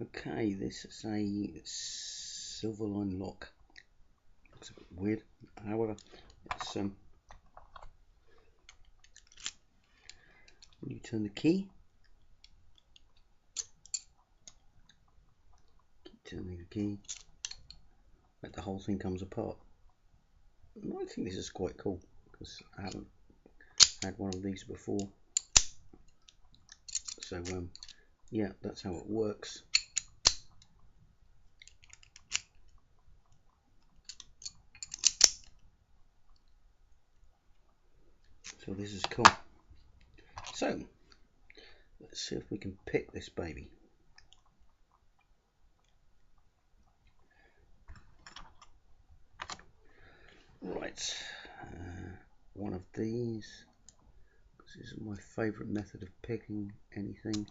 Okay, this is a silverline lock. Looks a bit weird, however, it's when you turn the key, keep turning the key, like the whole thing comes apart. I think this is quite cool because I haven't had one of these before. So yeah, that's how it works. So this is cool. So let's see if we can pick this baby. Right, one of these. This is my favourite method of picking anything.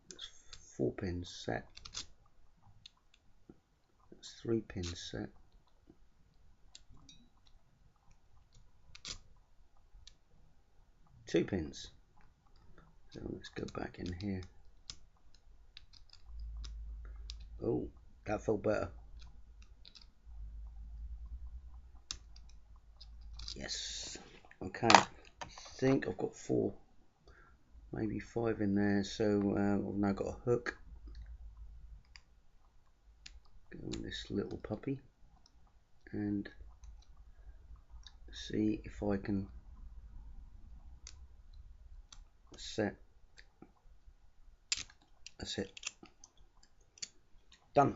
That's 4 pins set. That's 3 pins set. Two pins. So let's go back in here. Oh, that felt better. Yes. Okay. I think I've got 4, maybe 5 in there. So I've now got a hook. Go on this little puppy and see if I can set. That's it. Done.